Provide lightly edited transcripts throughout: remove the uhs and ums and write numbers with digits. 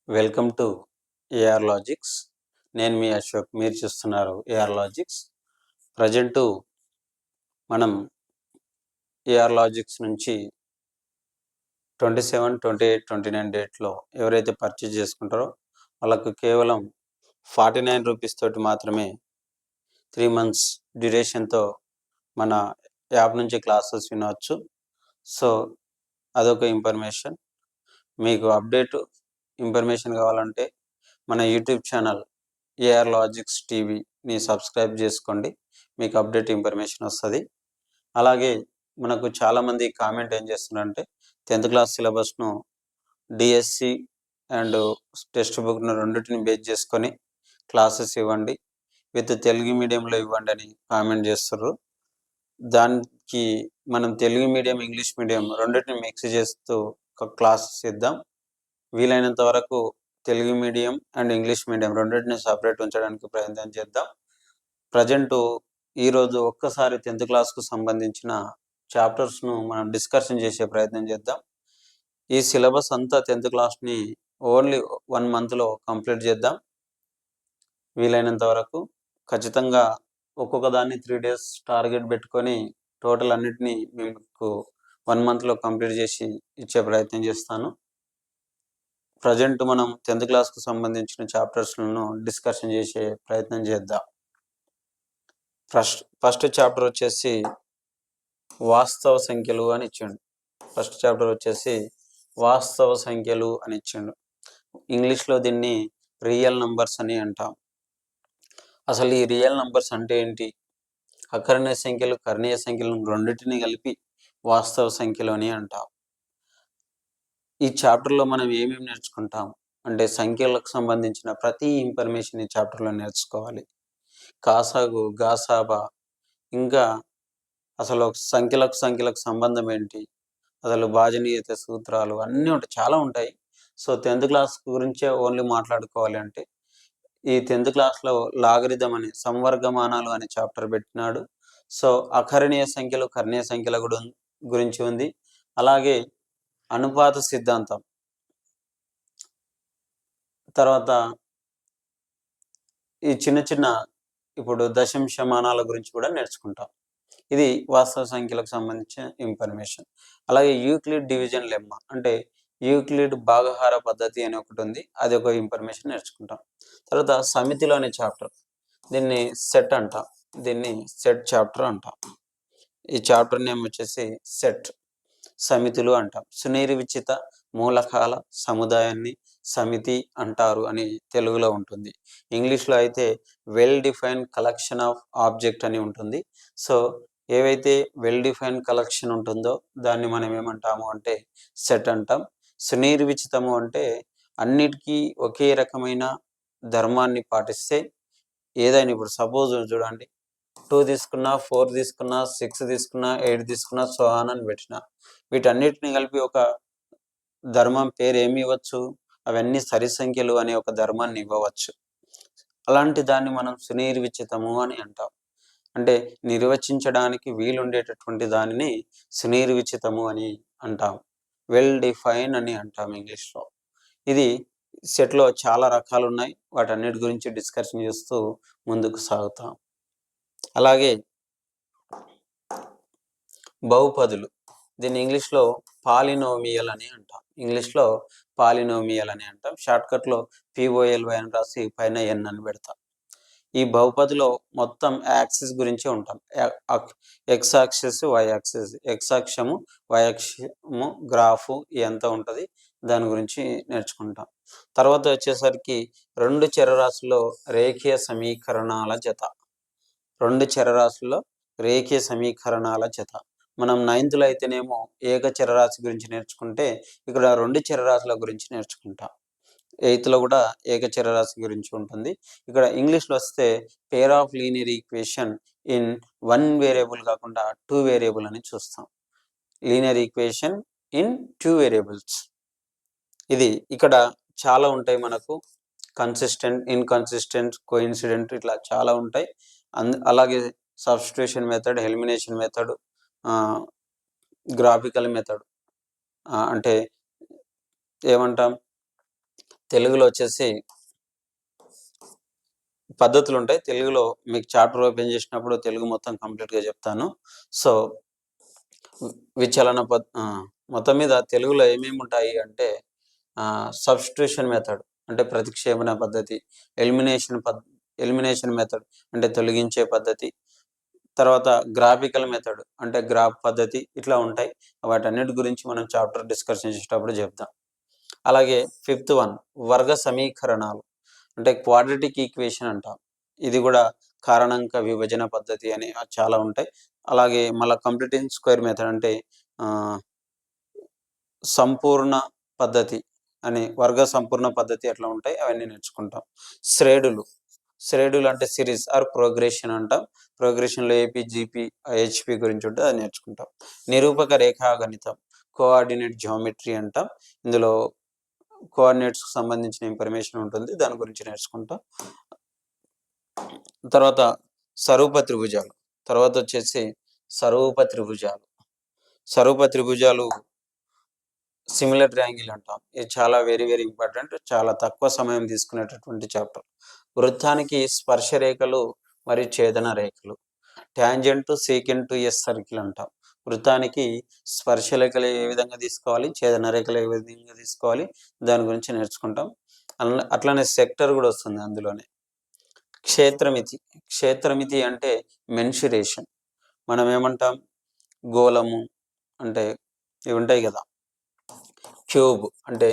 Welcome to AR logics. నేను మీ అశోక్. మీరు చూస్తున్నారు ఏఆర్ లాజిక్స్. ప్రజెంట్ మనం ఏఆర్ లాజిక్స్ నుంచి 27, 28, 29 డేట్లో ఎవరైతే పర్చేజ్ చేసుకుంటారో వాళ్ళకు కేవలం 49 రూపీస్ తోటి మాత్రమే 3 months డ్యూరేషన్తో మన యాప్ నుంచి క్లాసెస్ వినవచ్చు. సో అదొక ఇన్ఫర్మేషన్. మీకు అప్డేట్ ఇన్ఫర్మేషన్ కావాలంటే మన యూట్యూబ్ ఛానల్ ఏఆర్ లాజిక్స్ టీవీని సబ్స్క్రైబ్ చేసుకోండి. మీకు అప్డేట్ ఇన్ఫర్మేషన్ వస్తుంది. అలాగే మనకు చాలామంది కామెంట్ ఏం చేస్తున్నారంటే 10th క్లాస్ సిలబస్ను డిఎస్సి అండ్ టెక్స్ట్ బుక్ను రెండింటిని బేస్ చేసుకొని క్లాసెస్ ఇవ్వండి, విత్ తెలుగు మీడియంలో ఇవ్వండి అని కామెంట్ చేస్తుర్రు. దానికి మనం తెలుగు మీడియం, ఇంగ్లీష్ మీడియం రెండింటిని మిక్స్ చేస్తూ ఒక క్లాసెస్ ఇద్దాం. వీలైనంత వరకు Telugu medium and English medium రెండింటిని సపరేట్ ఉంచడానికి ప్రయత్నం చేద్దాం. ప్రజెంటు ఈరోజు ఒక్కసారి 10th క్లాస్కు సంబంధించిన చాప్టర్స్ను మనం డిస్కషన్ చేసే ప్రయత్నం చేద్దాం. ఈ సిలబస్ అంతా 10th క్లాస్ని ఓన్లీ 1 monthలో కంప్లీట్ చేద్దాం. వీలైనంత వరకు ఖచ్చితంగా ఒక్కొక్క దాన్ని 3 days టార్గెట్ పెట్టుకొని టోటల్ అన్నిటినీ మీకు 1 monthలో కంప్లీట్ చేసి ఇచ్చే ప్రయత్నం చేస్తాను. ప్రజెంట్ మనం 10th క్లాస్కు సంబంధించిన చాప్టర్స్లను డిస్కషన్ చేసే ప్రయత్నం చేద్దాం. ఫస్ట్ చాప్టర్ వచ్చేసి వాస్తవ సంఖ్యలు అని ఇచ్చిండు. ఫస్ట్ చాప్టర్ వచ్చేసి వాస్తవ సంఖ్యలు అని ఇచ్చిండు. ఇంగ్లీష్లో దీన్ని రియల్ నంబర్స్ అని అంటాం. అసలు ఈ రియల్ నంబర్స్ అంటే ఏంటి? అకరణీయ సంఖ్యలు, కరణీయ సంఖ్యలు రెండింటిని కలిపి వాస్తవ సంఖ్యలు అని అంటాం. ఈ చాప్టర్లో మనం ఏమేమి నేర్చుకుంటాం అంటే సంఖ్యలకు సంబంధించిన ప్రతి ఇన్ఫర్మేషన్ ఈ చాప్టర్లో నేర్చుకోవాలి. కాసాగు, గాసాబా, ఇంకా అసలు సంఖ్యలకు సంబంధం ఏంటి, అసలు భాజనీయత సూత్రాలు అన్నీ ఉంటాయి, చాలా ఉంటాయి. సో 10th క్లాస్ గురించే ఓన్లీ మాట్లాడుకోవాలి అంటే ఈ 10th క్లాస్లో లాగరిథం అనే సంవర్గమానాలు అనే చాప్టర్ పెట్టినాడు. సో అకరణీయ సంఖ్యలు, కరణీయ సంఖ్యల గురించి ఉంది. అలాగే అనుపాత సిద్ధాంతం, తర్వాత ఈ చిన్న ఇప్పుడు దశాంశమానాల గురించి కూడా నేర్చుకుంటాం. ఇది వాస్తవ సంఖ్యలకు సంబంధించిన ఇన్ఫర్మేషన్. అలాగే యూక్లిడ్ డివిజన్ లెమ్మా అంటే యూక్లిడ్ భాగహార పద్ధతి అని ఒకటి ఉంది, అది ఒక ఇన్ఫర్మేషన్ నేర్చుకుంటాం. తర్వాత సమితిలో అనే చాప్టర్, దీన్ని సెట్ అంటాం, దీన్ని సెట్ చాప్టర్ అంటాం. ఈ చాప్టర్ నేమ్ వచ్చేసి సెట్, సమితులు అంటాం. సునిర్వచిత మూలకాల సముదాయాన్ని సమితి అంటారు అని తెలుగులో ఉంటుంది. ఇంగ్లీష్లో అయితే well defined collection of object అని ఉంటుంది. సో ఏవైతే వెల్ డిఫైన్డ్ కలెక్షన్ ఉంటుందో దాన్ని మనం ఏమంటాము అంటే సెట్ అంటాం. సునిర్వచితము అంటే అన్నిటికీ ఒకే రకమైన ధర్మాన్ని పాటిస్తే ఏదైనా, ఇప్పుడు సపోజ్ చూడండి 2 తీసుకున్నా, 4 తీసుకున్నా, 6 తీసుకున్నా, 8 తీసుకున్నా, సో ఆన్ అని పెట్టిన, వీటన్నిటిని కలిపి ఒక ధర్మం పేరు ఏమి ఇవ్వచ్చు? అవన్నీ సరి సంఖ్యలు అనే ఒక ధర్మాన్ని ఇవ్వవచ్చు. అలాంటి దాన్ని మనం సునిర్వచితము అని అంటాం. అంటే నిర్వచించడానికి వీలుండేటటువంటి దానిని సునిర్వచితము అని అంటాం. వెల్ డిఫైన్ అని అంటాం ఇంగ్లీష్లో. ఇది సెట్లో చాలా రకాలు ఉన్నాయి, వాటన్నిటి గురించి డిస్కషన్ చేస్తూ ముందుకు సాగుతాం. అలాగే బహుపదులు, దీన్ని ఇంగ్లీష్లో పాలినోమియల్ అని అంటాం. ఇంగ్లీష్లో పాలినోమియల్ అని అంటాం. షార్ట్కట్లో POLY అని రాసి పైన N అని పెడతాం. ఈ బహుపదిలో మొత్తం యాక్సిస్ గురించి ఉంటాం. X axis, y axis, x అక్షము, వై అక్షము, గ్రాఫు ఎంత ఉంటుంది దాని గురించి నేర్చుకుంటాం. తర్వాత వచ్చేసరికి 2 చరరాశుల్లో రేఖీయ సమీకరణాల జత. 2 చరరాశుల్లో రేఖీయ సమీకరణాల జత. మనం 9th అయితేనేమో ఏక చరరాశి గురించి నేర్చుకుంటే ఇక్కడ 2 చరరాశుల గురించి నేర్చుకుంటాం. 8th కూడా ఏక చరరాశి గురించి ఉంటుంది. ఇక్కడ ఇంగ్లీష్లో వస్తే pair of linear equation in 1 variable కాకుండా 2 వేరియబుల్ అని చూస్తాం. Linear equation in 2 variables. ఇది ఇక్కడ చాలా ఉంటాయి మనకు, కన్సిస్టెంట్, ఇన్కన్సిస్టెంట్, కోఇన్సిడెంట్, ఇట్లా చాలా ఉంటాయి. అలాగే substitution method, elimination method, graphical method, అంటే ఏమంటాం తెలుగులో వచ్చేసి పద్ధతులు ఉంటాయి. తెలుగులో మీకు చాప్టర్ ఓపెన్ చేసినప్పుడు తెలుగు మొత్తం కంప్లీట్‌గా చెప్తాను. సో, విచలన మొత్తం మీద తెలుగులో ఏమేమి ఉంటాయి అంటే సబ్స్టిట్యూషన్ మెథడ్ అంటే ప్రతిక్షేపణ పద్ధతి, ఎలిమినేషన్ మెథడ్ అంటే తొలగించే పద్ధతి, తర్వాత గ్రాఫికల్ మెథడ్ అంటే గ్రాఫ్ పద్ధతి ఇట్లా ఉంటాయి. వాటన్నిటి గురించి మనం చాప్టర్ డిస్కషన్ చేసేటప్పుడు చెప్దాం. అలాగే ఫిఫ్త్ వన్ వర్గ సమీకరణాలు అంటే క్వాడ్రాటిక్ ఈక్వేషన్ అంటాం. ఇది కూడా కారణాంక విభజన పద్ధతి అని చాలా ఉంటాయి. అలాగే మళ్ళీ కంప్లీటింగ్ స్క్వేర్ మెథడ్ అంటే సంపూర్ణ పద్ధతి అని వర్గ సంపూర్ణ పద్ధతి అట్లా ఉంటాయి. అవన్నీ నేర్చుకుంటాం. శ్రేణులు అంటే సిరీస్ ఆర్ ప్రోగ్రెషన్ అంటాం. ప్రోగ్రెషన్లో ఏపీ, జీపీ, హెచ్పి గురించి ఉంటుంది, అది నేర్చుకుంటాం. నిరూపక రేఖాగణితం కోఆర్డినేట్ జియోమెట్రీ అంటాం. ఇందులో కోఆర్డినేట్స్కి సంబంధించిన ఇన్ఫర్మేషన్ ఉంటుంది, దాని గురించి నేర్చుకుంటాం. తర్వాత స్వరూప త్రిభుజాలు, తర్వాత వచ్చేసి స్వరూప త్రిభుజాలు సిమిలర్ ట్రయాంగిల్ అంటాం. ఇది చాలా వెరీ వెరీ ఇంపార్టెంట్, చాలా తక్కువ సమయం తీసుకునేటటువంటి చాప్టర్. వృత్తానికి స్పర్శ రేఖలు మరియు ఛేదన రేఖలు, ట్యాంజెంట్ సీకెంట్ ఎస్ సర్కిల్ అంటాం. వృత్తానికి స్పర్శ రేఖలు ఏ విధంగా తీసుకోవాలి, ఛేదన రేఖలు ఏ విధంగా తీసుకోవాలి, దాని గురించి నేర్చుకుంటాం. అట్లానే సెక్టర్ కూడా వస్తుంది అందులోనే. క్షేత్రమితి అంటే మెన్సురేషన్. మనం ఏమంటాం, గోళము అంటే ఇవి ఉంటాయి కదా, క్యూబ్ అంటే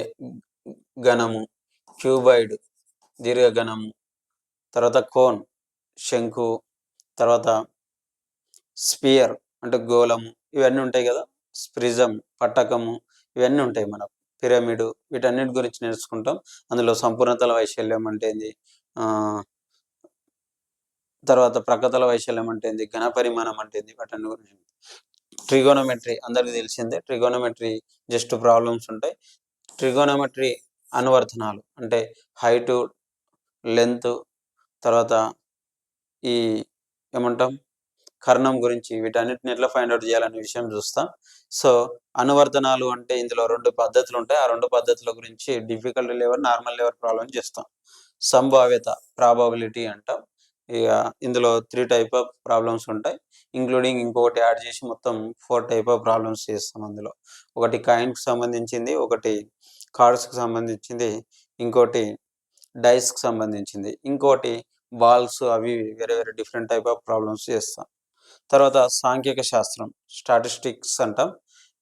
ఘనము, క్యూబాయిడ్ దీర్ఘఘనము, తర్వాత కోన్ శంకు, తర్వాత స్పియర్ అంటే గోళము, ఇవన్నీ ఉంటాయి కదా, ప్రిజం పట్టకము, ఇవన్నీ ఉంటాయి మనకు. పిరమిడ్, వీటన్నిటి గురించి నేర్చుకుంటాం. అందులో సంపూర్ణతల వైశాల్యం అంటే ఏంది, తర్వాత ప్రకతల వైశాల్యం అంటే ఏంది, ఘన పరిమాణం అంటే ఏంది, వాటన్ని గురించి. ట్రిగోనోమెట్రీ అందరికీ తెలిసిందే. ట్రిగోనోమెట్రీ జస్ట్ ప్రాబ్లమ్స్ ఉంటాయి. ట్రిగోనోమెట్రీ అనువర్తనాలు అంటే హైటు, లెంత్, తర్వాత ఈ ఏమంటాం కర్ణం గురించి, వీటన్నిటిని ఎట్లా ఫైండ్ అవుట్ చేయాలనే విషయం చూస్తాం. సో అనువర్తనాలు అంటే ఇందులో 2 పద్ధతులు ఉంటాయి. ఆ 2 పద్ధతుల గురించి difficulty level, normal level problem చేస్తాం. సంభావ్యత ప్రాబబిలిటీ అంటాం. ఇక ఇందులో 3 టైప్ ఆఫ్ ప్రాబ్లమ్స్ ఉంటాయి, ఇంక్లూడింగ్ ఇంకొకటి యాడ్ చేసి మొత్తం 4 టైప్ ఆఫ్ ప్రాబ్లమ్స్ చేస్తాం. అందులో ఒకటి కాయిన్కి సంబంధించింది, ఒకటి కార్డ్స్కి సంబంధించింది, ఇంకోటి డైస్కి సంబంధించింది, ఇంకోటి బాల్స్, అవి వేరే వేరే డిఫరెంట్ టైప్ ఆఫ్ ప్రాబ్లమ్స్ చేస్తాం. తర్వాత సాంఖ్యక శాస్త్రం స్టాటిస్టిక్స్ అంటాం.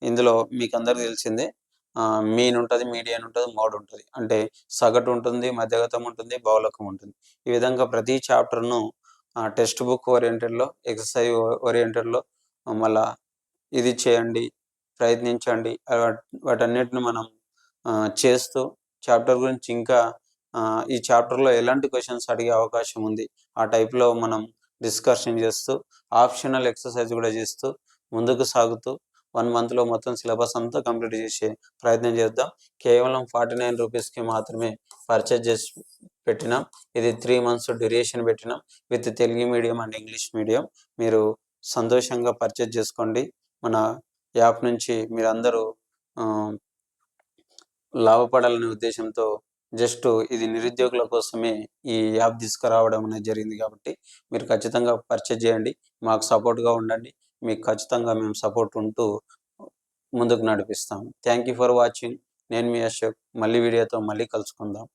ఇందులో మీకు అందరికీ తెలిసిందే, మీన్ ఉంటుంది, మీడియన్ ఉంటుంది, మోడ్ ఉంటుంది. అంటే సగటు ఉంటుంది, మధ్యగతం ఉంటుంది, బహుళకం ఉంటుంది. ఈ విధంగా ప్రతి చాప్టర్ను టెక్స్ట్ బుక్ ఓరియంటెడ్లో, ఎక్సర్సైజ్ ఓరియంటెడ్లో మళ్ళా ఇది చేయండి, ప్రయత్నించండి, వాటన్నిటిని మనం చేస్తూ చాప్టర్ గురించి ఇంకా ఈ చాప్టర్లో ఎలాంటి క్వశ్చన్స్ అడిగే అవకాశం ఉంది ఆ టైప్లో మనం డిస్కషన్ చేస్తూ, ఆప్షనల్ ఎక్సర్సైజ్ కూడా చేస్తూ ముందుకు సాగుతూ 1 మంత్లో మొత్తం సిలబస్ అంతా కంప్లీట్ చేసే ప్రయత్నం చేద్దాం. కేవలం 49 రూపీస్కి మాత్రమే పర్చేజ్ చేసి పెట్టినాం. ఇది 3 మంత్స్ డ్యూరేషన్ పెట్టినాం with Telugu medium and English medium. మీరు సంతోషంగా పర్చేజ్ చేసుకోండి. మన యాప్ నుంచి మీరందరూ లాభపడాలనే ఉద్దేశంతో జస్ట్ ఇది నిరుద్యోగుల కోసమే ఈ యాప్ తీసుకురావడం అనేది జరిగింది. కాబట్టి మీరు ఖచ్చితంగా పర్చేజ్ చేయండి, మాకు సపోర్ట్గా ఉండండి. మీకు ఖచ్చితంగా మేము సపోర్ట్ ఉంటూ ముందుకు నడిపిస్తాం. Thank you for watching. నేను మీ అశోక్. మళ్ళీ వీడియోతో మళ్ళీ కలుసుకుందాం.